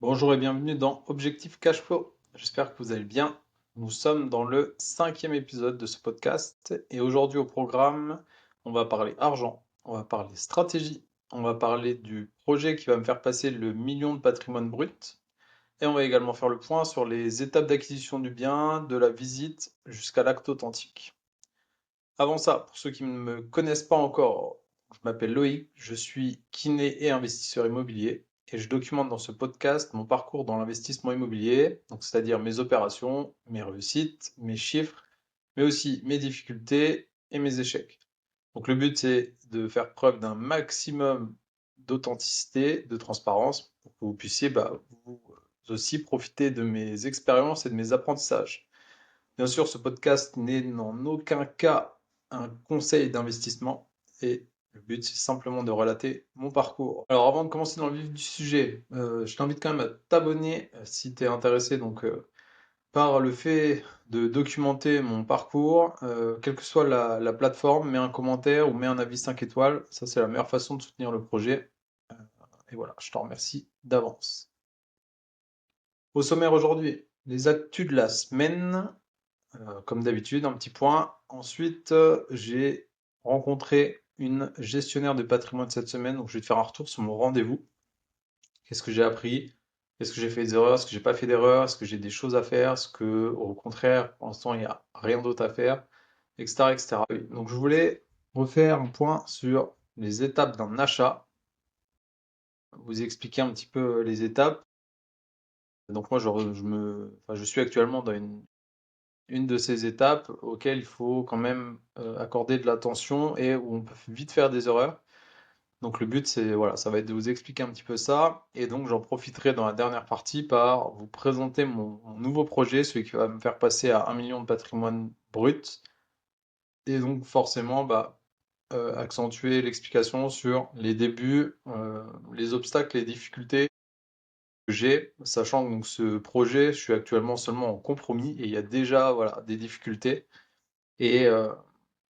Bonjour et bienvenue dans Objectif Cash Flow. J'espère que vous allez bien. Nous sommes dans le 5e épisode de ce podcast et aujourd'hui au programme, on va parler argent, on va parler stratégie, on va parler du projet qui va me faire passer le million de patrimoine brut et on va également faire le point sur les étapes d'acquisition du bien, de la visite jusqu'à l'acte authentique. Avant ça, pour ceux qui ne me connaissent pas encore, je m'appelle Loïc, je suis kiné et investisseur immobilier et je documente dans ce podcast mon parcours dans l'investissement immobilier, donc c'est-à-dire mes opérations, mes réussites, mes chiffres, mais aussi mes difficultés et mes échecs. Donc le but c'est de faire preuve d'un maximum d'authenticité, de transparence, pour que vous puissiez vous aussi profiter de mes expériences et de mes apprentissages. Bien sûr, ce podcast n'est en aucun cas un conseil d'investissement et le but, c'est simplement de relater mon parcours. Alors, avant de commencer dans le vif du sujet, je t'invite quand même à t'abonner si tu es intéressé par le fait de documenter mon parcours, quelle que soit la plateforme, mets un commentaire ou mets un avis 5 étoiles. Ça, c'est la meilleure façon de soutenir le projet. Euh, et voilà, je t'en remercie d'avance. Au sommaire aujourd'hui, les actus de la semaine. Comme d'habitude, un petit point. Ensuite, j'ai rencontré une gestionnaire de patrimoine cette semaine, donc je vais te faire un retour sur mon rendez-vous. Qu'est-ce que j'ai appris? Est-ce que j'ai fait des erreurs? Est-ce que j'ai pas fait d'erreurs? Est-ce que j'ai des choses à faire? Est-ce que, au contraire, pour l'instant, il n'y a rien d'autre à faire? Etc., etc. Oui. Donc, je voulais refaire un point sur les étapes d'un achat, vous expliquer un petit peu les étapes. Donc, moi, je suis actuellement dans une de ces étapes auxquelles il faut quand même accorder de l'attention et où on peut vite faire des erreurs. Donc le but, c'est voilà, ça va être de vous expliquer un petit peu ça. Et donc j'en profiterai dans la dernière partie par vous présenter mon nouveau projet, celui qui va me faire passer à 1 million de patrimoine brut. Et donc forcément, accentuer l'explication sur les débuts, les obstacles, les difficultés que j'ai, sachant que donc, ce projet, je suis actuellement seulement en compromis et il y a déjà voilà, des difficultés. Et, euh,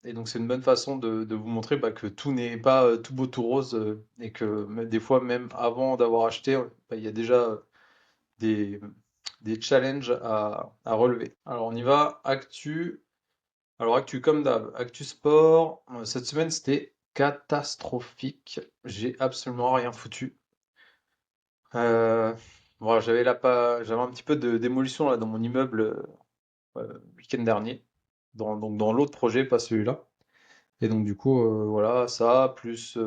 et donc c'est une bonne façon de vous montrer que tout n'est pas tout beau tout rose et que des fois même avant d'avoir acheté, il y a déjà des, des challenges à relever. Alors on y va, actu. Alors actu comme d'hab, actu sport. Cette semaine c'était catastrophique. J'ai absolument rien foutu. Euh, voilà, j'avais un petit peu de démolition là dans mon immeuble le week-end dernier. Donc dans l'autre projet, pas celui-là. Et donc du coup, voilà, ça, plus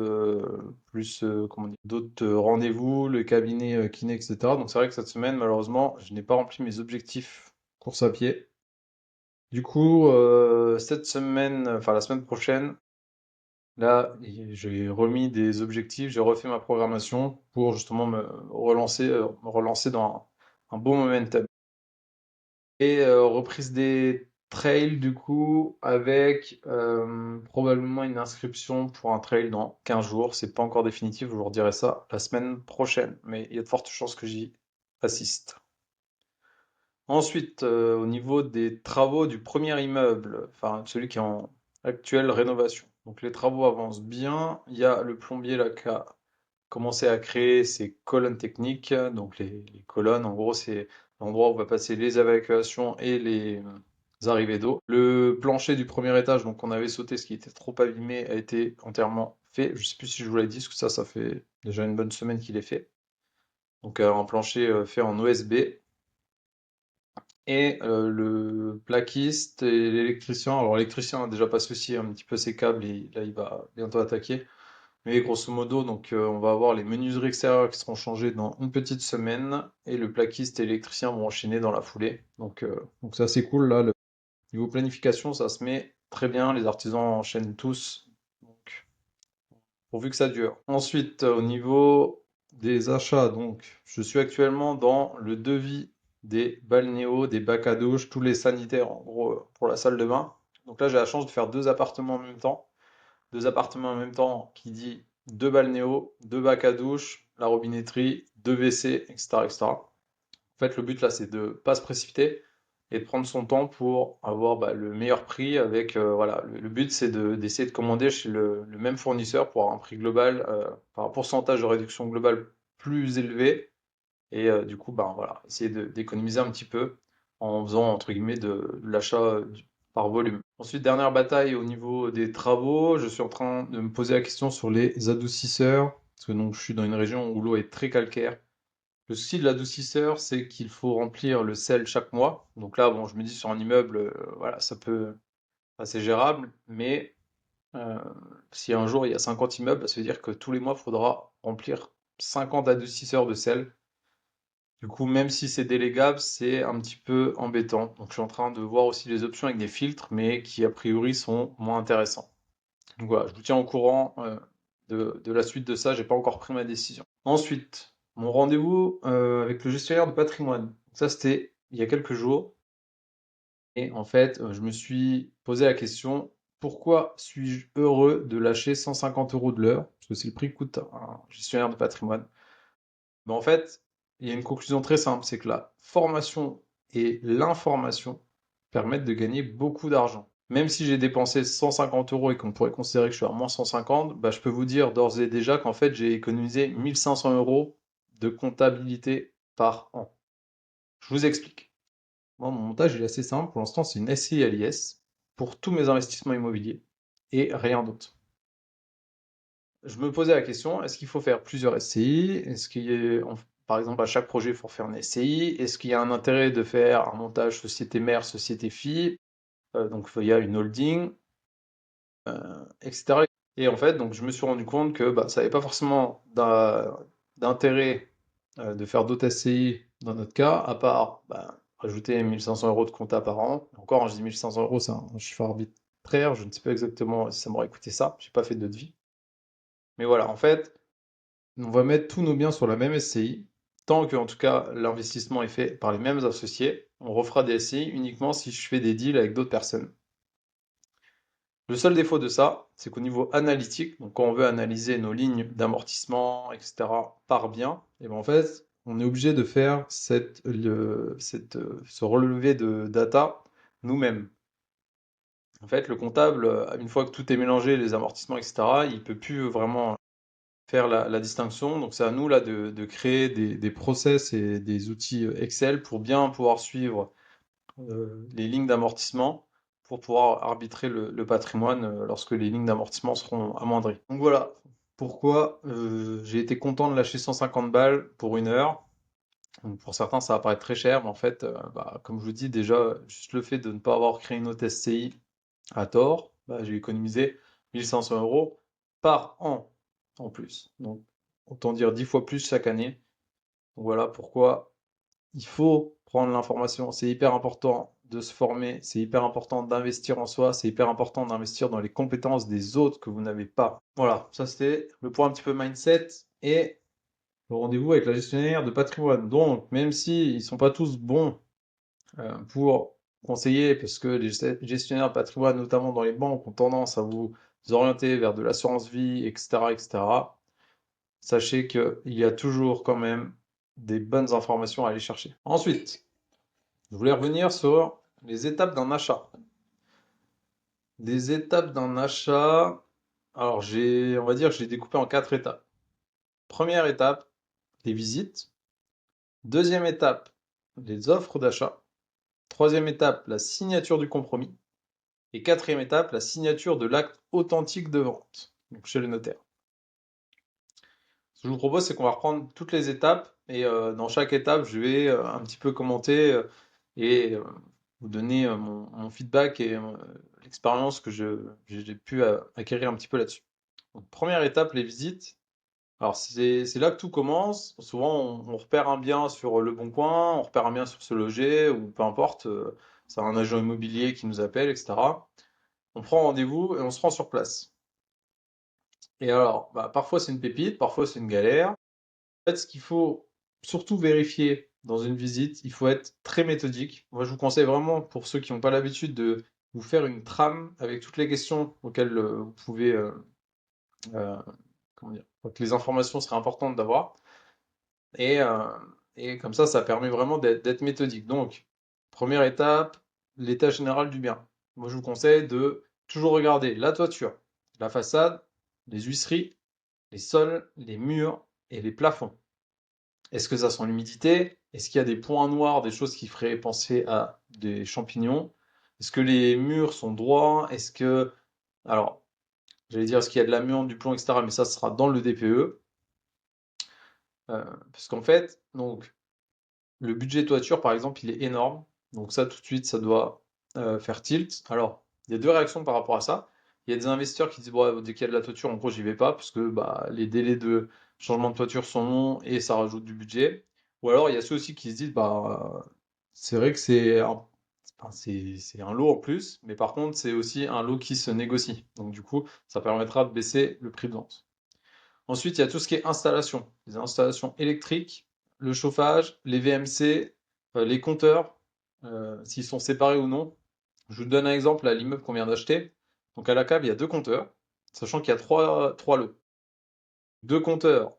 comment dire, d'autres rendez-vous, le cabinet kiné, etc. Donc c'est vrai que cette semaine, malheureusement, je n'ai pas rempli mes objectifs course à pied. Du coup, cette semaine, enfin la semaine prochaine, là, j'ai remis des objectifs, j'ai refait ma programmation pour justement me relancer dans un bon momentum. Et reprise des trails du coup avec probablement une inscription pour un trail dans 15 jours. C'est pas encore définitif, je vous redirai ça la semaine prochaine, mais il y a de fortes chances que j'y assiste. Ensuite, au niveau des travaux du premier immeuble, enfin celui qui est en actuelle rénovation. Donc les travaux avancent bien. Il y a le plombier là qui a commencé à créer ses colonnes techniques. Donc les colonnes, en gros, c'est l'endroit où on va passer les évacuations et les arrivées d'eau. Le plancher du premier étage, donc on avait sauté ce qui était trop abîmé, a été entièrement fait. Je sais plus si je vous l'ai dit, parce que ça fait déjà une bonne semaine qu'il est fait. Donc un plancher fait en OSB. Et le plaquiste et l'électricien, alors l'électricien a déjà passé aussi un petit peu ses câbles et là il va bientôt attaquer. Mais grosso modo, donc on va avoir les menuiseries extérieures qui seront changées dans une petite semaine et le plaquiste et l'électricien vont enchaîner dans la foulée. Donc c'est assez cool là. Le niveau planification, ça se met très bien. Les artisans enchaînent tous. Donc pourvu que ça dure. Ensuite, au niveau des achats, donc je suis actuellement dans le devis des balnéos, des bacs à douche, tous les sanitaires en gros pour la salle de bain. Donc là, j'ai la chance de faire deux appartements en même temps. Deux appartements en même temps qui dit deux balnéos, deux bacs à douche, la robinetterie, deux WC, etc., etc. En fait, le but là, c'est de pas se précipiter et de prendre son temps pour avoir le meilleur prix avec voilà. Le but, c'est d'essayer de commander chez le même fournisseur pour avoir un prix global, par un pourcentage de réduction globale plus élevé Et du coup, ben voilà, essayer d'économiser un petit peu en faisant, entre guillemets, de l'achat par volume. Ensuite, dernière bataille au niveau des travaux, je suis en train de me poser la question sur les adoucisseurs, parce que donc, je suis dans une région où l'eau est très calcaire. Le souci de l'adoucisseur, c'est qu'il faut remplir le sel chaque mois. Donc là, bon, je me dis sur un immeuble, voilà, ça peut, c'est gérable, mais euh, si un jour il y a 50 immeubles, bah, ça veut dire que tous les mois, il faudra remplir 50 adoucisseurs de sel. Du coup, même si c'est délégable, c'est un petit peu embêtant. Donc je suis en train de voir aussi les options avec des filtres, mais qui a priori sont moins intéressants. Donc voilà, je vous tiens au courant de la suite de ça, j'ai pas encore pris ma décision. Ensuite, mon rendez-vous avec le gestionnaire de patrimoine. Ça, c'était il y a quelques jours. Et en fait, je me suis posé la question, pourquoi suis-je heureux de lâcher 150 euros de l'heure? Parce que c'est le prix que coûte un gestionnaire de patrimoine. Mais en fait, il y a une conclusion très simple, c'est que la formation et l'information permettent de gagner beaucoup d'argent. Même si j'ai dépensé 150 euros et qu'on pourrait considérer que je suis à moins 150, bah, je peux vous dire d'ores et déjà qu'en fait, j'ai économisé 1500 euros de comptabilité par an. Je vous explique. Moi, mon montage il est assez simple. Pour l'instant, c'est une SCI à l'IS pour tous mes investissements immobiliers et rien d'autre. Je me posais la question, est-ce qu'il faut faire plusieurs SCI? Est-ce qu'il y a, par exemple, à chaque projet, il faut faire une SCI? Est-ce qu'il y a un intérêt de faire un montage société mère, société fille? Donc, il y a une holding, etc. Et en fait, donc, je me suis rendu compte que bah, ça n'avait pas forcément d'intérêt de faire d'autres SCI dans notre cas, à part bah, rajouter 1500 euros de compta par an. Encore, hein, je dis 1500 euros, c'est un chiffre arbitraire, je ne sais pas exactement si ça m'aurait coûté ça, j'ai pas fait de devis. Mais voilà, en fait, on va mettre tous nos biens sur la même SCI, tant que, en tout cas, l'investissement est fait par les mêmes associés. On refera des SCI uniquement si je fais des deals avec d'autres personnes. Le seul défaut de ça, c'est qu'au niveau analytique, donc quand on veut analyser nos lignes d'amortissement, etc., par bien, et ben en fait, on est obligé de faire ce relevé de data nous-mêmes. En fait, le comptable, une fois que tout est mélangé, les amortissements, etc., il peut plus vraiment faire la distinction. Donc c'est à nous là de créer des process et des outils Excel pour bien pouvoir suivre les lignes d'amortissement pour pouvoir arbitrer le patrimoine lorsque les lignes d'amortissement seront amoindries. Donc voilà pourquoi j'ai été content de lâcher 150 balles pour une heure. Donc, pour certains, ça va paraître très cher, mais en fait, bah, comme je vous dis déjà, juste le fait de ne pas avoir créé une autre SCI à tort, bah, j'ai économisé 1500 euros par an en plus. Donc, autant dire 10 fois plus chaque année. Donc, voilà pourquoi il faut prendre l'information. C'est hyper important de se former, c'est hyper important d'investir en soi, c'est hyper important d'investir dans les compétences des autres que vous n'avez pas. Voilà, ça c'était le point un petit peu mindset et le rendez-vous avec la gestionnaire de patrimoine. Donc, même si ils sont pas tous bons pour conseiller, parce que les gestionnaires de patrimoine, notamment dans les banques, ont tendance à vous orienter vers de l'assurance vie, etc., etc., sachez qu'il y a toujours quand même des bonnes informations à aller chercher. Ensuite, je voulais revenir sur les étapes d'un achat. Des étapes d'un achat, alors on va dire, j'ai découpé en 4 étapes. Première étape, les visites. Deuxième étape, les offres d'achat. Troisième étape, la signature du compromis. Et quatrième étape, la signature de l'acte authentique de vente, donc chez le notaire. Ce que je vous propose, c'est qu'on va reprendre toutes les étapes et dans chaque étape, je vais un petit peu commenter et vous donner mon feedback et l'expérience que j'ai pu acquérir un petit peu là-dessus. Donc, première étape, les visites. Alors c'est là que tout commence. Souvent on repère un bien sur Le Bon Coin, on repère un bien sur Se Loger ou peu importe. C'est un agent immobilier qui nous appelle, etc. On prend rendez-vous et on se rend sur place. Et alors, bah, parfois c'est une pépite, parfois c'est une galère. En fait, ce qu'il faut surtout vérifier dans une visite, il faut être très méthodique. Moi, je vous conseille vraiment, pour ceux qui n'ont pas l'habitude, de vous faire une trame avec toutes les questions auxquelles vous pouvez, euh, comment dire, que les informations seraient importantes d'avoir. Et, euh, et comme ça permet vraiment d'être méthodique. Donc, première étape, l'état général du bien. Moi, je vous conseille de toujours regarder la toiture, la façade, les huisseries, les sols, les murs et les plafonds. Est-ce que ça sent l'humidité? Est-ce qu'il y a des points noirs, des choses qui feraient penser à des champignons? Est-ce que les murs sont droits? Alors, j'allais dire, est-ce qu'il y a de l'amiante, du plomb, etc. Mais ça sera dans le DPE. Parce qu'en fait, donc, le budget toiture, par exemple, il est énorme. Donc ça, tout de suite, ça doit faire tilt. Alors, il y a deux réactions par rapport à ça. Il y a des investisseurs qui disent, bon, dès qu'il y a de la toiture, en gros, j'y vais pas, parce que bah, les délais de changement de toiture sont longs et ça rajoute du budget. Ou alors, il y a ceux aussi qui se disent, bah, c'est vrai que c'est un lot en plus, mais par contre, c'est aussi un lot qui se négocie. Donc du coup, ça permettra de baisser le prix de vente. Ensuite, il y a tout ce qui est installation, les installations électriques, le chauffage, les VMC, les compteurs, s'ils sont séparés ou non. Je vous donne un exemple à l'immeuble qu'on vient d'acheter. Donc à la cave, il y a deux compteurs, sachant qu'il y a trois lots. Deux compteurs.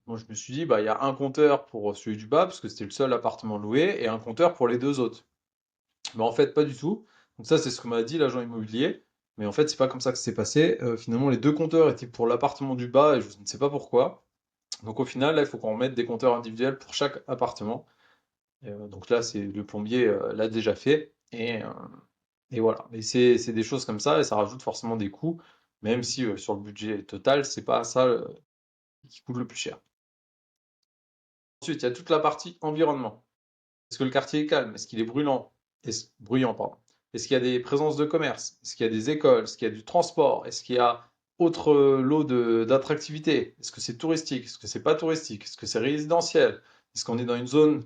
Moi, je me suis dit, bah, il y a un compteur pour celui du bas, parce que c'était le seul appartement loué, et un compteur pour les deux autres. Mais en fait, pas du tout. Donc ça, c'est ce que m'a dit l'agent immobilier. Mais en fait, c'est pas comme ça que c'est passé. Finalement, les deux compteurs étaient pour l'appartement du bas, et je ne sais pas pourquoi. Donc au final, là, il faut qu'on remette des compteurs individuels pour chaque appartement. Donc là, c'est le plombier l'a déjà fait. Et voilà. Mais c'est des choses comme ça et ça rajoute forcément des coûts, même si sur le budget total, c'est pas ça qui coûte le plus cher. Ensuite, il y a toute la partie environnement. Est-ce que le quartier est calme? Est-ce qu'il est brûlant? Bruyant, pardon. Est-ce qu'il y a des présences de commerce? Est-ce qu'il y a des écoles? Est-ce qu'il y a du transport? Est-ce qu'il y a autre lot d'attractivité? Est-ce que c'est touristique? Est-ce que c'est pas touristique? Est-ce que c'est résidentiel? Est-ce qu'on est dans une zone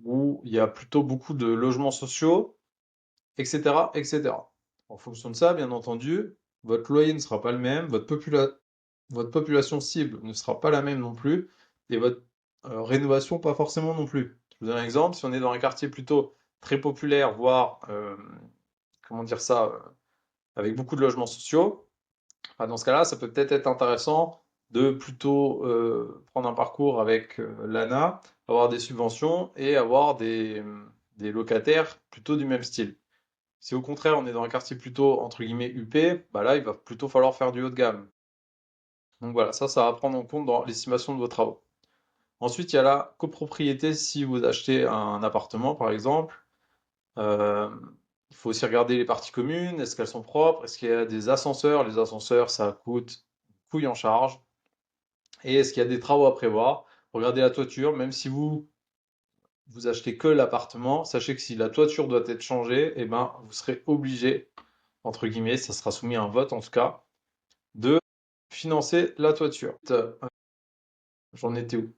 où il y a plutôt beaucoup de logements sociaux, etc., etc. En fonction de ça, bien entendu, votre loyer ne sera pas le même, votre population cible ne sera pas la même non plus, et votre rénovation pas forcément non plus. Je vous donne un exemple, si on est dans un quartier plutôt très populaire, voire, comment dire ça, avec beaucoup de logements sociaux, bah, dans ce cas-là, ça peut peut-être être intéressant de plutôt prendre un parcours avec l'ANA, avoir des subventions et avoir des locataires plutôt du même style. Si au contraire on est dans un quartier plutôt entre guillemets UP, bah là il va plutôt falloir faire du haut de gamme. Donc voilà, ça va prendre en compte dans l'estimation de vos travaux. Ensuite, il y a la copropriété si vous achetez un appartement par exemple. Euh, il faut aussi regarder les parties communes, est-ce qu'elles sont propres, est-ce qu'il y a des ascenseurs, les ascenseurs ça coûte couille en charge, et est-ce qu'il y a des travaux à prévoir. Regardez la toiture, même si vous achetez que l'appartement, sachez que si la toiture doit être changée, eh ben, vous serez obligé, entre guillemets, ça sera soumis à un vote en tout cas, de financer la toiture. J'en étais où?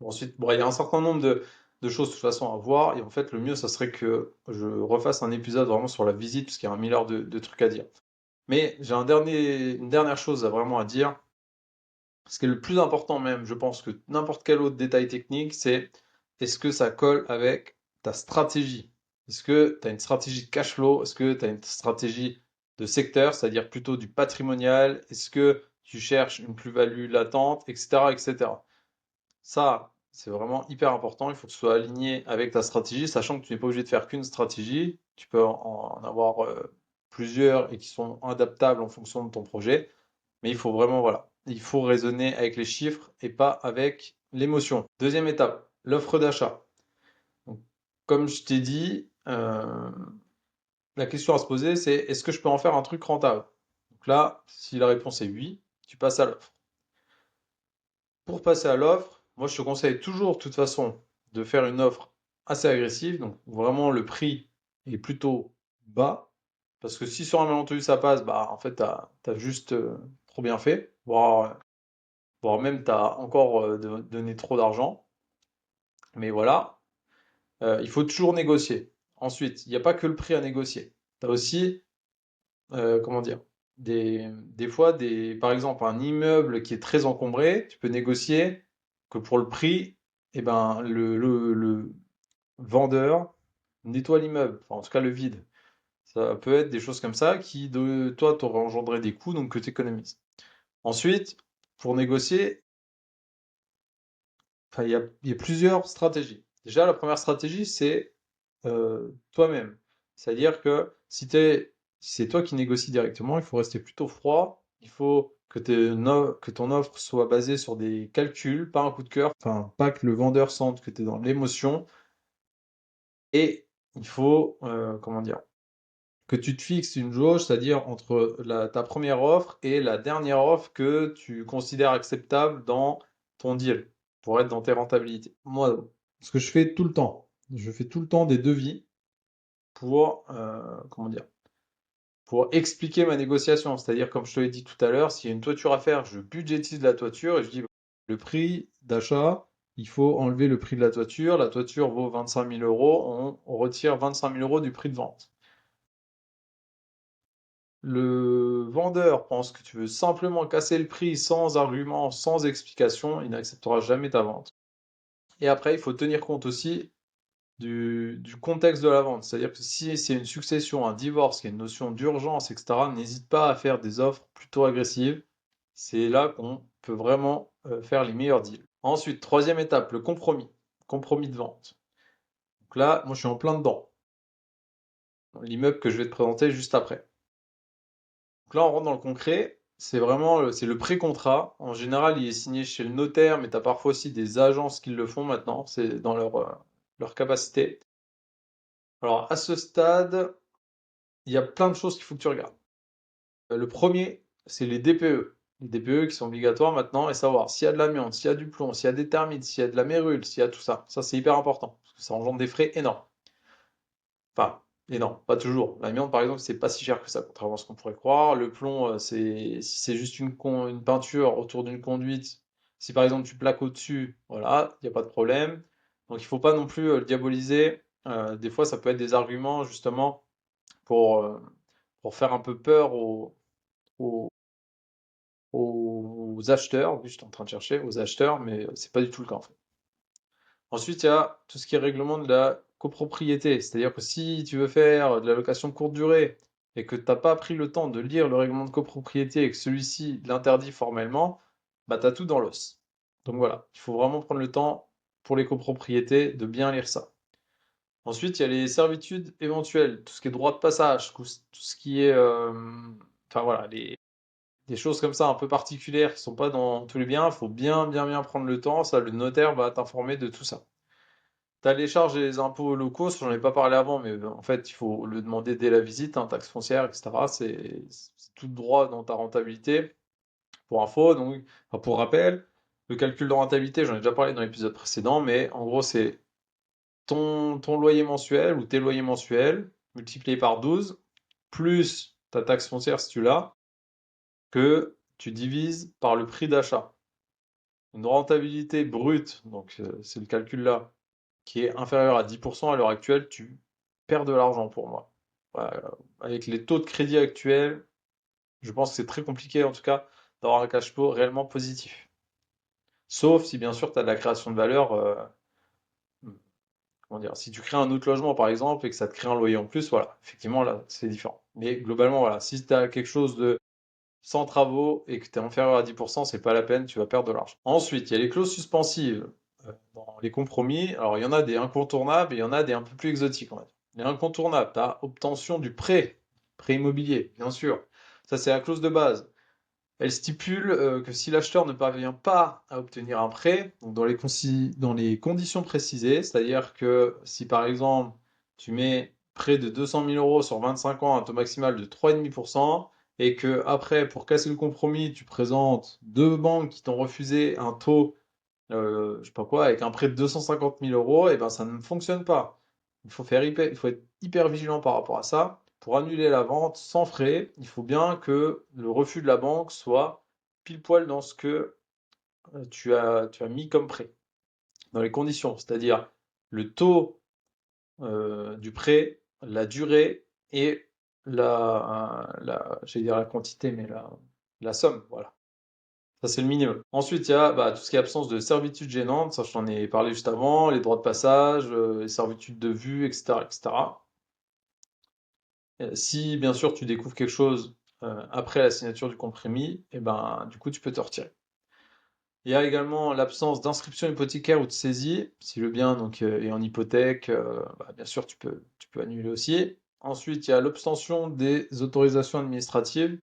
Ensuite, bon, il y a un certain nombre de choses de toute façon à voir, et en fait, le mieux, ça serait que je refasse un épisode vraiment sur la visite, parce qu'il y a un milliard de trucs à dire. Mais j'ai une dernière chose vraiment à dire. Ce qui est le plus important même, je pense que n'importe quel autre détail technique, c'est est-ce que ça colle avec ta stratégie? Est-ce que tu as une stratégie de cash flow? Est-ce que tu as une stratégie de secteur, c'est-à-dire plutôt du patrimonial? Est-ce que tu cherches une plus-value latente, etc., etc. Ça, c'est vraiment hyper important. Il faut que ce soit aligné avec ta stratégie, sachant que tu n'es pas obligé de faire qu'une stratégie. Tu peux en avoir plusieurs et qui sont adaptables en fonction de ton projet. Mais il faut vraiment, voilà, il faut raisonner avec les chiffres et pas avec l'émotion. Deuxième étape, l'offre d'achat. Donc, comme je t'ai dit, la question à se poser, c'est est-ce que je peux en faire un truc rentable? Donc là, si la réponse est oui, tu passes à l'offre. Pour passer à l'offre, moi je te conseille toujours, de toute façon, de faire une offre assez agressive. Donc vraiment, le prix est plutôt bas. Parce que si sur un malentendu ça passe, bah en fait, t'as juste trop bien fait. Voire même tu as encore donné trop d'argent. Mais voilà, il faut toujours négocier. Ensuite, il n'y a pas que le prix à négocier. Tu as aussi, comment dire, des fois, par exemple, un immeuble qui est très encombré, tu peux négocier que pour le prix, eh ben, le vendeur nettoie l'immeuble, enfin, en tout cas le vide. Ça peut être des choses comme ça qui, de toi, t'aurait engendré des coûts, donc que tu économises. Ensuite, pour négocier, enfin, il y a plusieurs stratégies. Déjà, la première stratégie, c'est toi-même. C'est-à-dire que si c'est toi qui négocies directement, il faut rester plutôt froid. Il faut que ton offre soit basée sur des calculs, pas un coup de cœur, enfin, pas que le vendeur sente que tu es dans l'émotion. Et il faut, comment dire, que tu te fixes une jauge, c'est-à-dire entre ta première offre et la dernière offre que tu considères acceptable dans ton deal, pour être dans tes rentabilités. Moi, ce que je fais tout le temps des devis pour, comment dire, pour expliquer ma négociation. C'est-à-dire, comme je te l'ai dit tout à l'heure, s'il y a une toiture à faire, je budgétise la toiture et je dis, le prix d'achat, il faut enlever le prix de la toiture vaut 25 000 euros, on retire 25 000 euros du prix de vente. Le vendeur pense que tu veux simplement casser le prix sans argument, sans explication, il n'acceptera jamais ta vente. Et après, il faut tenir compte aussi du contexte de la vente. C'est-à-dire que si c'est une succession, un divorce, qu'il y a une notion d'urgence, etc., n'hésite pas à faire des offres plutôt agressives. C'est là qu'on peut vraiment faire les meilleurs deals. Ensuite, troisième étape, le compromis. Compromis de vente. Donc là, moi je suis en plein dedans. L'immeuble que je vais te présenter juste après. Donc là, on rentre dans le concret. C'est vraiment c'est le pré-contrat. En général, il est signé chez le notaire, mais tu as parfois aussi des agences qui le font maintenant. C'est dans leur capacité. Alors, à ce stade, il y a plein de choses qu'il faut que tu regardes. Le premier, c'est les DPE. Les DPE qui sont obligatoires maintenant et savoir s'il y a de l'amiante, s'il y a du plomb, s'il y a des termites, s'il y a de la mérule, s'il y a tout ça. Ça, c'est hyper important parce que ça engendre des frais énormes. Enfin, énormes, pas toujours. L'amiante, par exemple, c'est pas si cher que ça, contrairement à ce qu'on pourrait croire. Le plomb, si c'est juste une peinture autour d'une conduite, si par exemple tu plaques au-dessus, voilà, il n'y a pas de problème. Donc il faut pas non plus le diaboliser. Des fois, ça peut être des arguments justement pour, euh, pour faire un peu peur aux, aux acheteurs. Oui, j'étais en train de chercher aux acheteurs, mais c'est pas du tout le cas en fait. Ensuite, il y a tout ce qui est règlement de la copropriété. C'est-à-dire que si tu veux faire de la location courte durée et que tu n'as pas pris le temps de lire le règlement de copropriété et que celui-ci l'interdit formellement, bah tu as tout dans l'os. Donc voilà, il faut vraiment prendre le temps pour les copropriétés de bien lire ça. Ensuite, il y a les servitudes éventuelles, tout ce qui est droit de passage, tout ce qui est, enfin voilà, des choses comme ça un peu particulières qui sont pas dans tous les biens, il faut bien prendre le temps, ça le notaire va t'informer de tout ça. T'as les charges et les impôts locaux, j'en ai pas parlé avant, mais en fait il faut le demander dès la visite, hein, taxes foncières, etc. C'est tout droit dans ta rentabilité. Pour info, donc, enfin, pour rappel, le calcul de rentabilité, j'en ai déjà parlé dans l'épisode précédent, mais en gros c'est ton loyer mensuel ou tes loyers mensuels multiplié par 12, plus ta taxe foncière si tu l'as, que tu divises par le prix d'achat. Une rentabilité brute, donc c'est le calcul là, qui est inférieur à 10% à l'heure actuelle, tu perds de l'argent pour moi. Voilà, avec les taux de crédit actuels, je pense que c'est très compliqué en tout cas d'avoir un cash flow réellement positif. Sauf si bien sûr tu as de la création de valeur, comment dire, si tu crées un autre logement par exemple et que ça te crée un loyer en plus, voilà, effectivement là c'est différent. Mais globalement, voilà, si tu as quelque chose de sans travaux et que tu es inférieur à 10%, c'est pas la peine, tu vas perdre de l'argent. Ensuite, il y a les clauses suspensives dans les compromis. Alors, il y en a des incontournables et il y en a des un peu plus exotiques, on va dire. Les incontournables, tu as obtention du prêt immobilier, bien sûr. Ça, c'est la clause de base. Elle stipule que si l'acheteur ne parvient pas à obtenir un prêt, donc dans les conditions précisées, c'est-à-dire que si par exemple tu mets près de 200 000 euros sur 25 ans, un taux maximal de 3,5%, et que après, pour casser le compromis, tu présentes deux banques qui t'ont refusé un taux, je sais pas quoi, avec un prêt de 250 000 euros, et ben ça ne fonctionne pas. Il faut être hyper vigilant par rapport à ça. Pour annuler la vente sans frais, il faut bien que le refus de la banque soit pile poil dans ce que tu as mis comme prêt, dans les conditions, c'est-à-dire le taux du prêt, la durée et j'allais dire la quantité, mais la somme, voilà. Ça, c'est le minimum. Ensuite, il y a tout ce qui est absence de servitude gênante, ça je t'en ai parlé juste avant, les droits de passage, les servitudes de vue, etc., etc. Si bien sûr tu découvres quelque chose après la signature du compromis, et ben du coup tu peux te retirer. Il y a également l'absence d'inscription hypothécaire ou de saisie. Si le bien donc, est en hypothèque, bien sûr tu peux annuler aussi. Ensuite, il y a l'obtention des autorisations administratives.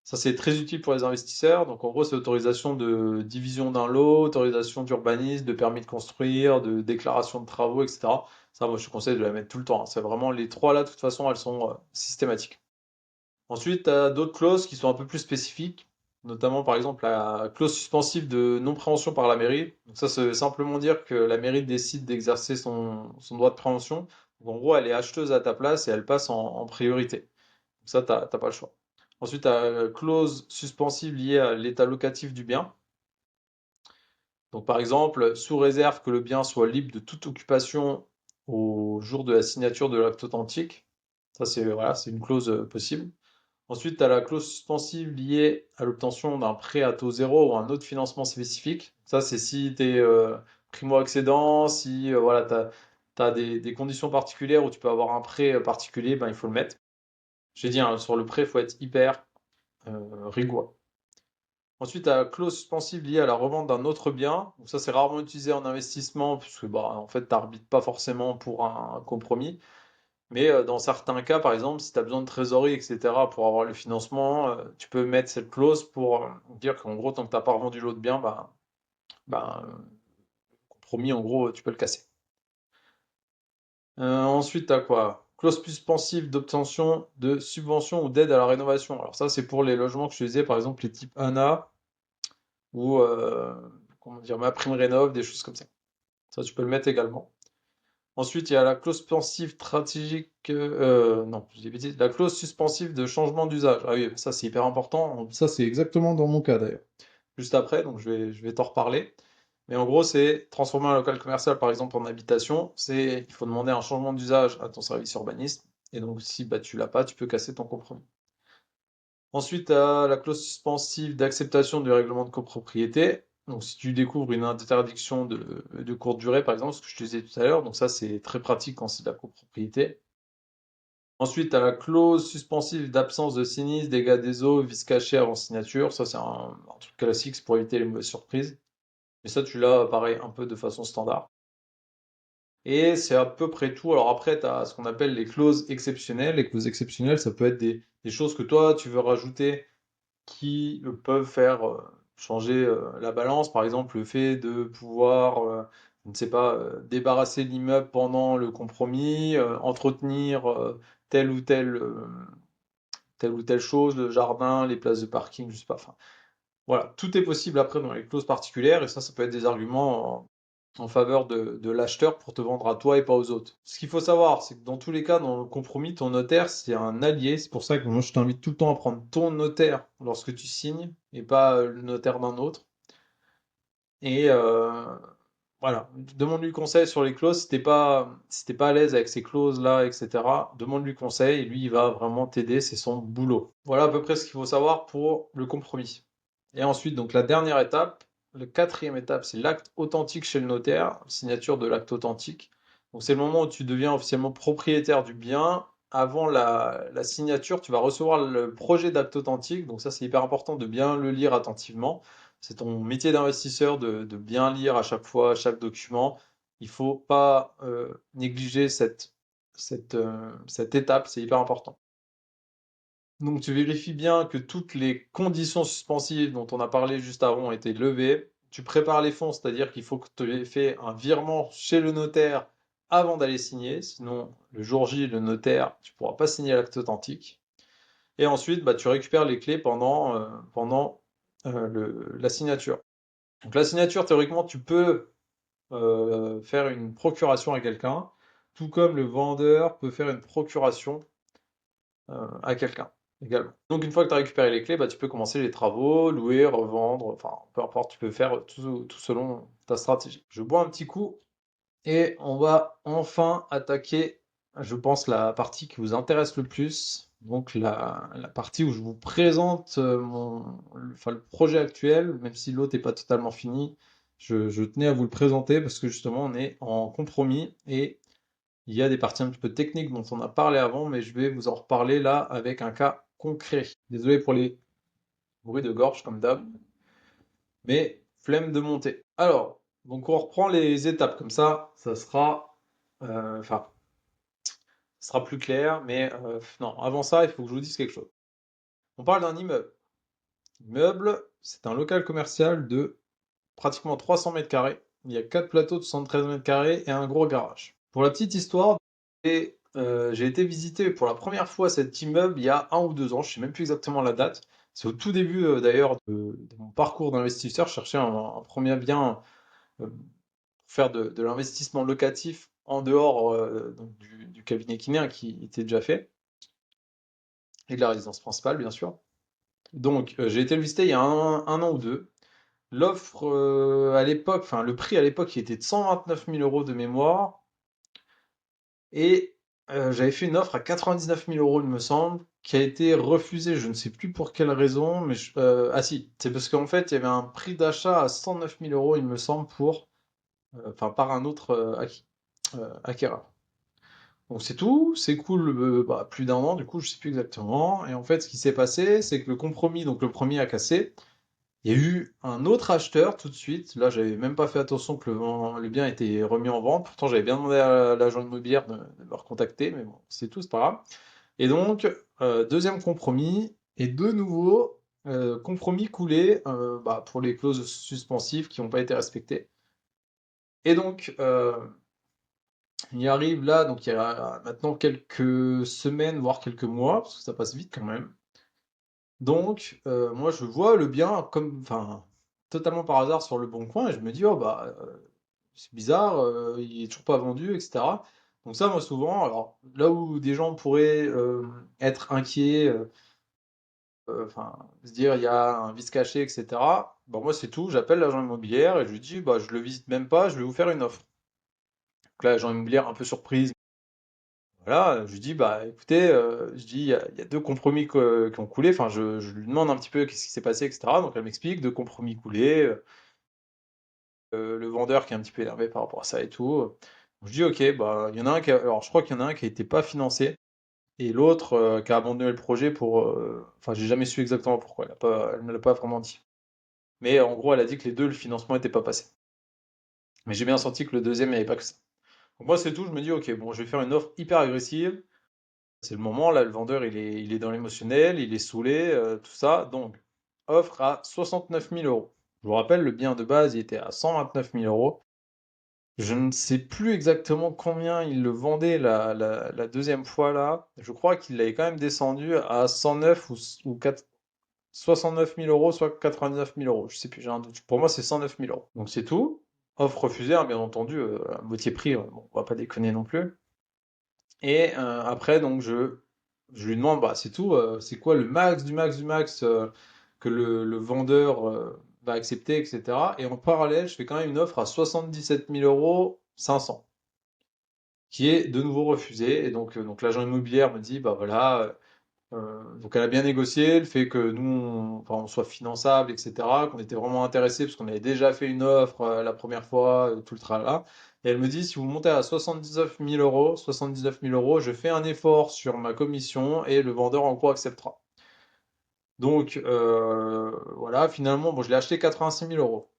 Ça, c'est très utile pour les investisseurs. Donc, en gros, c'est autorisation de division d'un lot, autorisation d'urbanisme, de permis de construire, de déclaration de travaux, etc. Ça, moi, je te conseille de la mettre tout le temps, hein. C'est vraiment les trois là, de toute façon, elles sont systématiques. Ensuite, tu as d'autres clauses qui sont un peu plus spécifiques, notamment par exemple la clause suspensive de non-préemption par la mairie. Donc ça, c'est simplement dire que la mairie décide d'exercer son droit de préemption. Donc en gros, elle est acheteuse à ta place et elle passe en priorité. Donc ça, t'as pas le choix. Ensuite, tu as la clause suspensive liée à l'état locatif du bien. Donc par exemple, sous réserve que le bien soit libre de toute occupation au jour de la signature de l'acte authentique. Ça, c'est voilà, c'est une clause possible. Ensuite, tu as la clause suspensive liée à l'obtention d'un prêt à taux zéro ou un autre financement spécifique. Ça, c'est si tu es primo-accédant, si voilà, tu as des conditions particulières où tu peux avoir un prêt particulier, ben, il faut le mettre. J'ai dit, hein, sur le prêt, il faut être hyper rigoureux. Ensuite, tu as la clause suspensive liée à la revente d'un autre bien. Donc ça, c'est rarement utilisé en investissement, puisque bah, en fait, tu n'arbitres pas forcément pour un compromis. Mais dans certains cas, par exemple, si tu as besoin de trésorerie, etc., pour avoir le financement, tu peux mettre cette clause pour dire qu'en gros, tant que tu n'as pas revendu l'autre bien, compromis, en gros, tu peux le casser. Ensuite, tu as quoi? Clause suspensive d'obtention de subvention ou d'aide à la rénovation. Alors ça, c'est pour les logements que je te disais, par exemple, les types ANA ou comment dire, MaPrimeRénov', des choses comme ça. Ça, tu peux le mettre également. Ensuite, il y a la clause suspensive stratégique. Non, je dis des bêtises. La clause suspensive de changement d'usage. Ah oui, ça c'est hyper important. Ça c'est exactement dans mon cas d'ailleurs. Juste après, donc je vais t'en reparler. Mais en gros, c'est transformer un local commercial par exemple en habitation. Il faut demander un changement d'usage à ton service urbanisme. Et donc, si bah, tu l'as pas, tu peux casser ton compromis. Ensuite, tu as la clause suspensive d'acceptation du règlement de copropriété. Donc, si tu découvres une interdiction de courte durée, par exemple, ce que je te disais tout à l'heure, donc ça, c'est très pratique quand c'est de la copropriété. Ensuite, tu as la clause suspensive d'absence de sinistre, dégâts des eaux, vices cachés avant signature. Ça, c'est un truc classique, c'est pour éviter les mauvaises surprises. Mais ça, tu l'as, pareil, un peu de façon standard. Et c'est à peu près tout. Alors après, tu as ce qu'on appelle les clauses exceptionnelles. Les clauses exceptionnelles, ça peut être des choses que toi, tu veux rajouter qui peuvent faire changer la balance. Par exemple, le fait de pouvoir, je ne sais pas, débarrasser l'immeuble pendant le compromis, entretenir telle ou telle chose, le jardin, les places de parking, je sais pas. Enfin, voilà, tout est possible après dans les clauses particulières et ça peut être des arguments en faveur de l'acheteur pour te vendre à toi et pas aux autres. Ce qu'il faut savoir, c'est que dans tous les cas, dans le compromis, ton notaire, c'est un allié. C'est pour ça que moi, je t'invite tout le temps à prendre ton notaire lorsque tu signes et pas le notaire d'un autre. Et voilà, demande-lui conseil sur les clauses. Si t'es pas à l'aise avec ces clauses-là, etc., demande-lui conseil et lui, il va vraiment t'aider. C'est son boulot. Voilà à peu près ce qu'il faut savoir pour le compromis. Et ensuite, donc la dernière étape, la quatrième étape, c'est l'acte authentique chez le notaire, signature de l'acte authentique. Donc c'est le moment où tu deviens officiellement propriétaire du bien. Avant la signature, tu vas recevoir le projet d'acte authentique. Donc ça, c'est hyper important de bien le lire attentivement. C'est ton métier d'investisseur de bien lire à chaque fois chaque document. Il faut pas négliger cette étape, c'est hyper important. Donc tu vérifies bien que toutes les conditions suspensives dont on a parlé juste avant ont été levées. Tu prépares les fonds, c'est-à-dire qu'il faut que tu aies fait un virement chez le notaire avant d'aller signer. Sinon, le jour J, le notaire, tu ne pourras pas signer l'acte authentique. Et ensuite, bah, tu récupères les clés pendant la signature. Donc la signature, théoriquement, tu peux faire une procuration à quelqu'un, tout comme le vendeur peut faire une procuration à quelqu'un également. Donc une fois que tu as récupéré les clés, bah, tu peux commencer les travaux, louer, revendre, enfin peu importe, tu peux faire tout selon ta stratégie. Je bois un petit coup et on va enfin attaquer, je pense, la partie qui vous intéresse le plus. Donc la partie où je vous présente le projet actuel, même si l'autre n'est pas totalement fini, je tenais à vous le présenter parce que justement on est en compromis et il y a des parties un petit peu techniques dont on a parlé avant, mais je vais vous en reparler là avec un cas concret. Désolé pour les bruits de gorge comme d'hab, mais flemme de monter. Alors, donc on reprend les étapes comme ça sera, enfin, ça sera plus clair, mais non, avant ça, il faut que je vous dise quelque chose. On parle d'un immeuble. Immeuble, c'est un local commercial de pratiquement 300 mètres carrés. Il y a 4 plateaux de 73 mètres carrés et un gros garage. Pour la petite histoire, j'ai été visiter pour la première fois cet immeuble il y a 1 ou 2 ans, je ne sais même plus exactement la date. C'est au tout début d'ailleurs de mon parcours d'investisseur, je cherchais un premier bien pour faire de l'investissement locatif en dehors donc du cabinet kinéen qui était déjà fait, et de la résidence principale bien sûr. Donc j'ai été le visiter il y a un an ou deux. L'offre à l'époque, enfin le prix à l'époque, il était de 129 000 euros de mémoire. Et j'avais fait une offre à 99 000 euros, il me semble, qui a été refusée. Je ne sais plus pour quelle raison, mais ah si, c'est parce qu'en fait, il y avait un prix d'achat à 109 000 euros, il me semble, enfin par un autre acquéreur. Donc c'est tout, c'est cool, bah, plus d'un an, du coup, je sais plus exactement. Et en fait, ce qui s'est passé, c'est que le compromis, donc le premier a cassé. Il y a eu un autre acheteur tout de suite. Là, j'avais même pas fait attention que le bien était remis en vente. Pourtant, j'avais bien demandé à l'agent immobilière de me recontacter, mais bon, c'est tout, c'est pas grave. Et donc, deuxième compromis, et de nouveau, compromis coulé bah, pour les clauses suspensives qui n'ont pas été respectées. Et donc, il arrive là, donc il y a maintenant quelques semaines, voire quelques mois, parce que ça passe vite quand même. Donc, moi, je vois le bien comme, enfin, totalement par hasard sur le bon coin et je me dis, oh bah, c'est bizarre, il est toujours pas vendu, etc. Donc ça, moi, souvent, alors là où des gens pourraient être inquiets, enfin, se dire il y a un vice caché, etc. Bon, moi, c'est tout. J'appelle l'agent immobilier et je lui dis, bah, je le visite même pas, je vais vous faire une offre. Donc là, l'agent immobilier un peu surprise. Voilà, je lui dis, bah écoutez, je dis, il y a deux compromis qui ont coulé, enfin je lui demande un petit peu qu'est-ce qui s'est passé, etc. Donc elle m'explique, deux compromis coulés, le vendeur qui est un petit peu énervé par rapport à ça et tout. Je dis, ok, bah il y en a un alors je crois qu'il y en a un qui n'était pas financé, et l'autre qui a abandonné le projet pour, enfin j'ai jamais su exactement pourquoi, elle me l'a pas vraiment dit. Mais en gros, elle a dit que les deux, le financement n'était pas passé. Mais j'ai bien senti que le deuxième, il n'y avait pas que ça. Donc moi c'est tout, je me dis, ok, bon, je vais faire une offre hyper agressive. C'est le moment, là, le vendeur, il est dans l'émotionnel, il est saoulé, tout ça. Donc, offre à 69 000 euros. Je vous rappelle, le bien de base, il était à 129 000 euros. Je ne sais plus exactement combien il le vendait la deuxième fois là. Je crois qu'il l'avait quand même descendu à 109 ou 69 000 euros, soit 99 000 euros. Je sais plus, j'ai un doute. Pour moi, c'est 109 000 euros. Donc c'est tout. Offre refusée, hein, bien entendu, à moitié prix. Bon, on va pas déconner non plus. Et après, donc, je lui demande, bah, c'est tout, c'est quoi le max du max du max que le vendeur va accepter, etc. Et en parallèle, je fais quand même une offre à 77 000 euros 500, qui est de nouveau refusée. Et donc l'agent immobilier me dit, bah voilà, donc elle a bien négocié le fait que nous, enfin, on soit finançable, etc., qu'on était vraiment intéressé parce qu'on avait déjà fait une offre la première fois, tout le tralala. Et elle me dit, si vous montez à 79 000 euros, je fais un effort sur ma commission et le vendeur en cours acceptera. Donc voilà, finalement, bon, je l'ai acheté 86 000 euros.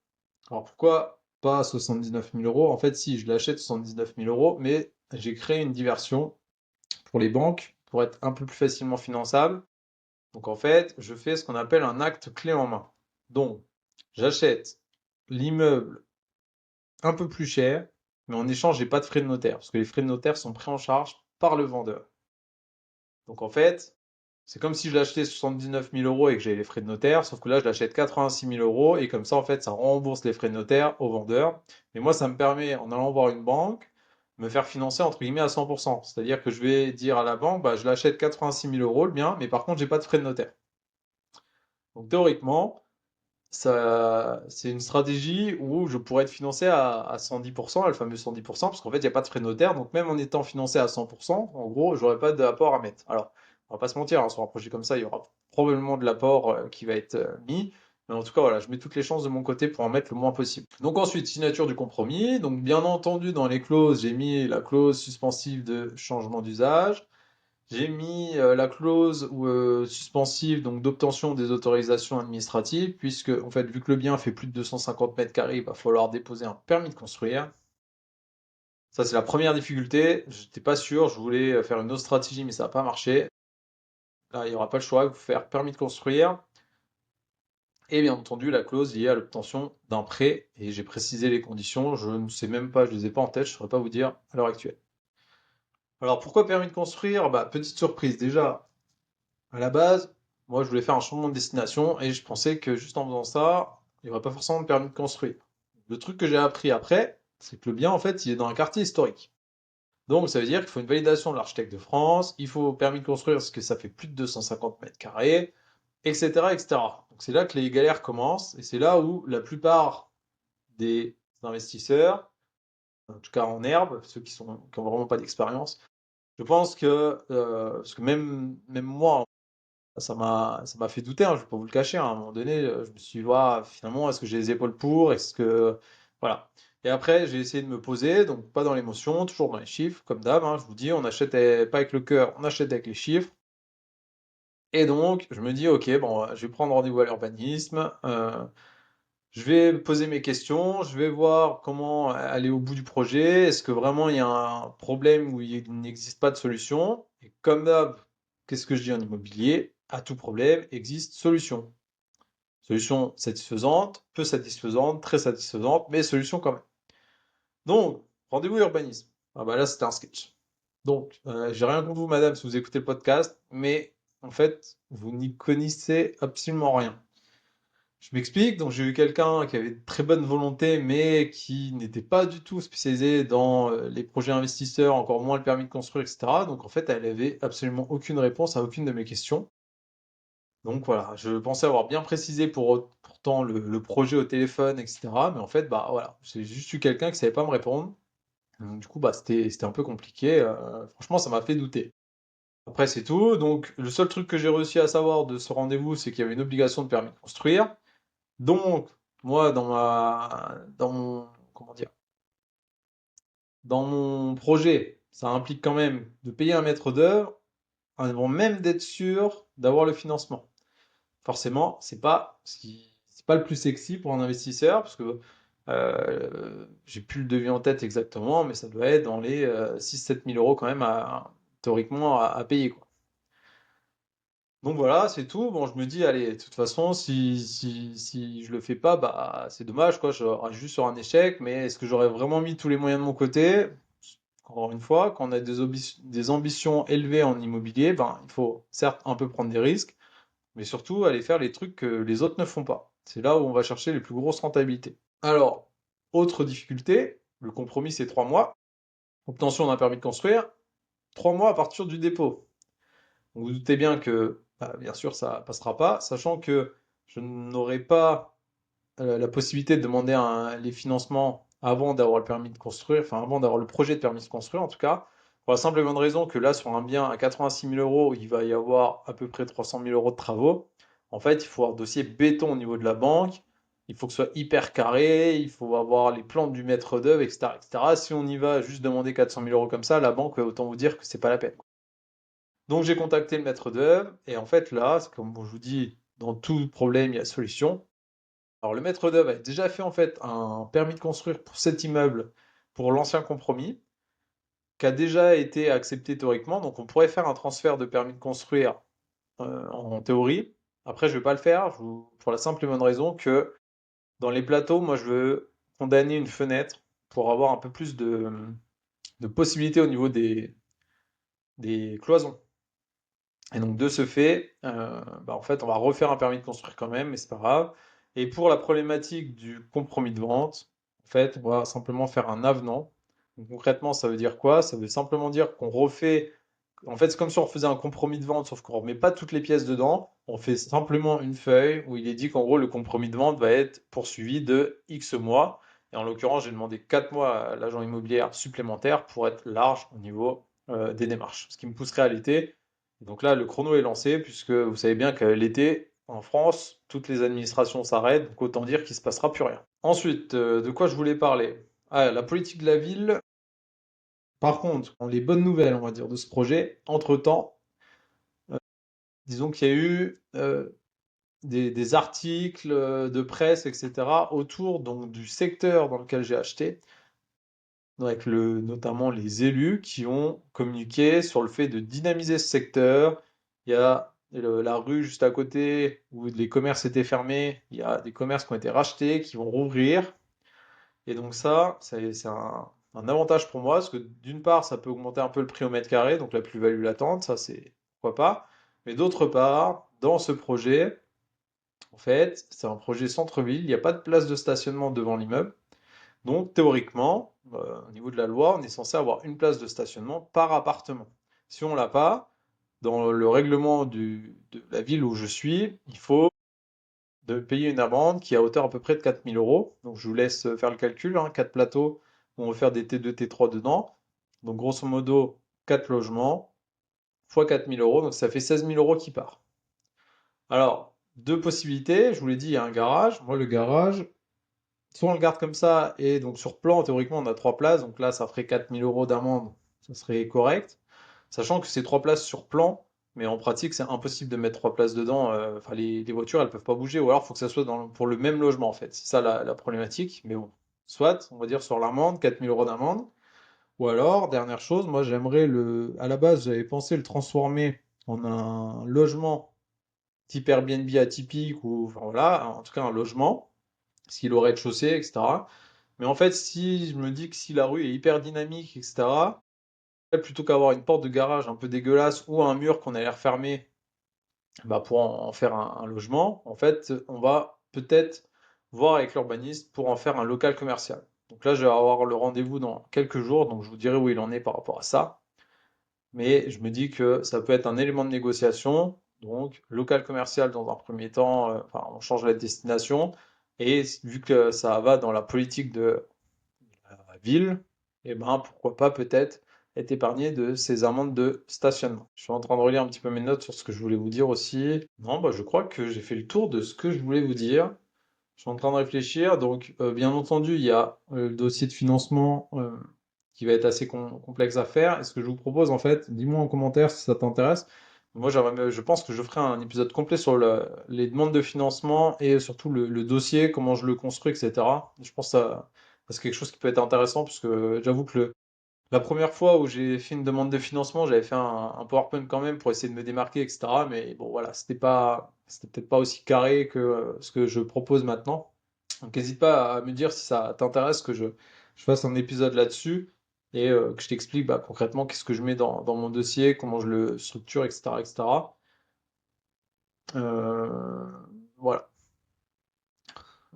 Alors pourquoi pas 79 000 euros? En fait, si, je l'achète 79 000 euros, mais j'ai créé une diversion pour les banques pour être un peu plus facilement finançable. Donc en fait, je fais ce qu'on appelle un acte clé en main. Donc, j'achète l'immeuble un peu plus cher, mais en échange, j'ai pas de frais de notaire, parce que les frais de notaire sont pris en charge par le vendeur. Donc en fait, c'est comme si je l'achetais 79 000 euros et que j'avais les frais de notaire, sauf que là, je l'achète 86 000 euros, et comme ça, en fait, ça rembourse les frais de notaire au vendeur. Mais moi, ça me permet, en allant voir une banque, me faire financer entre guillemets à 100%. C'est-à-dire que je vais dire à la banque, bah, je l'achète 86 000 euros le bien, mais par contre, j'ai pas de frais de notaire. Donc théoriquement, ça, c'est une stratégie où je pourrais être financé à 110%, le fameux 110%, parce qu'en fait, il n'y a pas de frais de notaire. Donc même en étant financé à 100%, en gros, j'aurais pas d'apport à mettre. Alors, on va pas se mentir, hein, sur un projet comme ça, il y aura probablement de l'apport qui va être mis. Mais en tout cas, voilà, je mets toutes les chances de mon côté pour en mettre le moins possible. Donc ensuite, signature du compromis. Donc bien entendu, dans les clauses, j'ai mis la clause suspensive de changement d'usage. J'ai mis la clause suspensive donc d'obtention des autorisations administratives, puisque en fait, vu que le bien fait plus de 250 mètres carrés, il va falloir déposer un permis de construire. Ça, c'est la première difficulté. J'étais pas sûr, je voulais faire une autre stratégie, mais ça n'a pas marché. Là, il n'y aura pas le choix, il faut faire permis de construire. et bien entendu la clause liée à l'obtention d'un prêt, et j'ai précisé les conditions, je ne sais même pas, je les ai pas en tête, je ne saurais pas vous dire à l'heure actuelle. Alors pourquoi permis de construire? Bah, petite surprise, déjà, à la base, moi je voulais faire un changement de destination, et je pensais que juste en faisant ça, il n'y aurait pas forcément de permis de construire. Le truc que j'ai appris après, c'est que le bien, en fait, il est dans un quartier historique. Donc, ça veut dire qu'il faut une validation de l'architecte de France, il faut permis de construire parce que ça fait plus de 250 mètres carrés, etc., etc. Donc, c'est là que les galères commencent et c'est là où la plupart des investisseurs, en tout cas en herbe, ceux qui ont vraiment pas d'expérience, je pense que, parce que même moi, ça m'a fait douter, hein, je vais pas vous le cacher, hein, à un moment donné, je me suis dit, ouah, finalement, est-ce que j'ai les épaules pour? Est-ce que. Voilà. Et après, j'ai essayé de me poser, donc pas dans l'émotion, toujours dans les chiffres, comme d'hab, hein, je vous dis, on n'achète pas avec le cœur, on achète avec les chiffres. Et donc, je me dis, ok, bon, je vais prendre rendez-vous à l'urbanisme, je vais poser mes questions, je vais voir comment aller au bout du projet, est-ce que vraiment il y a un problème où il n'existe pas de solution? Et comme d'hab, qu'est-ce que je dis en immobilier? À tout problème existe solution. Solution satisfaisante, peu satisfaisante, très satisfaisante, mais solution quand même. Donc, rendez-vous urbanisme. Ah bah là, c'était un sketch. Donc, j'ai rien contre vous, madame, si vous écoutez le podcast, mais en fait, vous n'y connaissez absolument rien. Je m'explique, donc j'ai eu quelqu'un qui avait de très bonne volonté, mais qui n'était pas du tout spécialisé dans les projets investisseurs, encore moins le permis de construire, etc. Donc en fait, elle avait absolument aucune réponse à aucune de mes questions. Donc voilà, je pensais avoir bien précisé pourtant le projet au téléphone, etc. Mais en fait, bah voilà, j'ai juste eu quelqu'un qui savait pas me répondre. Donc, du coup, bah c'était un peu compliqué. Franchement, ça m'a fait douter. Après, c'est tout. Donc le seul truc que j'ai réussi à savoir de ce rendez-vous, c'est qu'il y avait une obligation de permis de construire. Donc, moi, dans mon, comment dire, dans mon projet, ça implique quand même de payer un maître d'œuvre avant même d'être sûr d'avoir le financement. Forcément, c'est pas le plus sexy pour un investisseur parce que j'ai plus le devis en tête exactement, mais ça doit être dans les 6-7 000 euros quand même théoriquement à payer, quoi. Donc voilà, c'est tout. Bon, je me dis, allez, de toute façon, si je le fais pas, bah c'est dommage, quoi. J'aurai juste sur un échec, mais est-ce que j'aurais vraiment mis tous les moyens de mon côté? Encore une fois, quand on a des ambitions élevées en immobilier, ben, il faut certes un peu prendre des risques, mais surtout aller faire les trucs que les autres ne font pas. C'est là où on va chercher les plus grosses rentabilités. Alors, autre difficulté, le compromis c'est 3 mois. Obtention d'un permis de construire, 3 mois à partir du dépôt. Vous vous doutez bien que, bah, bien sûr, ça passera pas, sachant que je n'aurai pas la possibilité de demander les financements avant d'avoir le permis de construire, enfin avant d'avoir le projet de permis de construire en tout cas, pour la simple et bonne raison que là, sur un bien à 86 000 euros, il va y avoir à peu près 300 000 euros de travaux. En fait, il faut avoir un dossier béton au niveau de la banque, il faut que ce soit hyper carré, il faut avoir les plans du maître d'œuvre, etc., etc. Si on y va juste demander 400 000 euros comme ça, la banque, autant vous dire que c'est pas la peine. Donc j'ai contacté le maître d'œuvre, et en fait là, c'est comme je vous dis, dans tout problème, il y a solution. Alors le maître d'œuvre a déjà fait en fait un permis de construire pour cet immeuble pour l'ancien compromis, qui a déjà été accepté théoriquement, donc on pourrait faire un transfert de permis de construire en théorie. Après, je ne vais pas le faire, pour la simple et bonne raison que dans les plateaux, moi je veux condamner une fenêtre pour avoir un peu plus de possibilités au niveau des cloisons. Et donc de ce fait, bah, en fait, on va refaire un permis de construire quand même, mais c'est pas grave. Et pour la problématique du compromis de vente, en fait, on va simplement faire un avenant. Donc, concrètement, ça veut dire quoi? Ça veut simplement dire qu'on refait. En fait, c'est comme si on faisait un compromis de vente, sauf qu'on ne remet pas toutes les pièces dedans. On fait simplement une feuille où il est dit qu'en gros, le compromis de vente va être poursuivi de X mois. Et en l'occurrence, j'ai demandé 4 mois à l'agent immobilier supplémentaire pour être large au niveau des démarches. Ce qui me pousserait à l'été. Donc là, le chrono est lancé, puisque vous savez bien que l'été, en France, toutes les administrations s'arrêtent, donc autant dire qu'il ne se passera plus rien. Ensuite, de quoi je voulais parler? Ah, la politique de la ville. Par contre, les bonnes nouvelles, on va dire, de ce projet, entre-temps, euh, disons qu'il y a eu des articles de presse, etc., autour donc, du secteur dans lequel j'ai acheté, avec notamment les élus qui ont communiqué sur le fait de dynamiser ce secteur. Il y a et la rue juste à côté où les commerces étaient fermés, il y a des commerces qui ont été rachetés, qui vont rouvrir. Et donc ça, c'est un avantage pour moi, parce que d'une part, ça peut augmenter un peu le prix au mètre carré, donc la plus-value latente, ça c'est pourquoi pas. Mais d'autre part, dans ce projet, en fait, c'est un projet centre-ville, il n'y a pas de place de stationnement devant l'immeuble. Donc théoriquement, au niveau de la loi, on est censé avoir une place de stationnement par appartement. Si on l'a pas, dans le règlement de la ville où je suis, il faut de payer une amende qui est à hauteur à peu près de 4000 euros. Donc je vous laisse faire le calcul, hein, 4 plateaux, on va faire des T2, T3 dedans. Donc grosso modo, 4 logements, fois 4000 euros, donc ça fait 16 000 euros qui part. Alors, deux possibilités, je vous l'ai dit, il y a un garage. Moi, le garage, soit on le garde comme ça, et donc sur plan, théoriquement, on a 3 places, donc là, ça ferait 4000 euros d'amende, ça serait correct. Sachant que c'est 3 places sur plan, mais en pratique, c'est impossible de mettre 3 places dedans. Enfin, les voitures, elles peuvent pas bouger, ou alors il faut que ça soit pour le même logement, en fait. C'est ça la problématique. Mais bon, soit, on va dire sur l'amende, 4000 euros d'amende. Ou alors, dernière chose, moi, j'aimerais à la base, j'avais pensé le transformer en un logement type Airbnb atypique, ou enfin, voilà, en tout cas un logement, s'il aurait rez-de-chaussée, etc. Mais en fait, si je me dis que si la rue est hyper dynamique, etc., plutôt qu'avoir une porte de garage un peu dégueulasse ou un mur qu'on a l'air fermé, bah, pour en faire un logement, en fait, on va peut-être voir avec l'urbaniste pour en faire un local commercial. Donc là, je vais avoir le rendez-vous dans quelques jours, donc je vous dirai où il en est par rapport à ça. Mais je me dis que ça peut être un élément de négociation. Donc, local commercial dans un premier temps, enfin, on change la destination. Et vu que ça va dans la politique de ville, et ben pourquoi pas peut-être être épargné de ces amendes de stationnement. Je suis en train de relire un petit peu mes notes sur ce que je voulais vous dire aussi. Non, bah je crois que j'ai fait le tour de ce que je voulais vous dire. Je suis en train de réfléchir. Donc, bien entendu, il y a le dossier de financement qui va être assez complexe à faire. Et ce que je vous propose, en fait, dis-moi en commentaire si ça t'intéresse. Moi, je pense que je ferai un épisode complet sur les demandes de financement et surtout le dossier, comment je le construis, etc. Je pense que c'est quelque chose qui peut être intéressant parce que j'avoue que la première fois où j'ai fait une demande de financement, j'avais fait un PowerPoint quand même pour essayer de me démarquer, etc. Mais bon, voilà, c'était peut-être pas aussi carré que ce que je propose maintenant. Donc, n'hésite pas à me dire si ça t'intéresse que je fasse un épisode là-dessus et que je t'explique bah, concrètement qu'est-ce que je mets dans mon dossier, comment je le structure, etc., etc. Euh, voilà.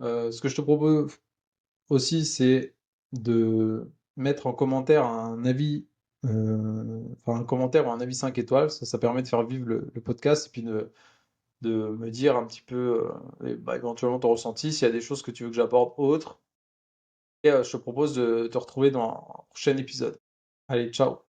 Ce que je te propose aussi, c'est de mettre en commentaire un avis, enfin un commentaire ou un avis 5 étoiles. Ça permet de faire vivre le podcast et puis de me dire un petit peu, et bah, éventuellement ton ressenti, s'il y a des choses que tu veux que j'apporte autres. Et je te propose de te retrouver dans un prochain épisode. Allez, ciao!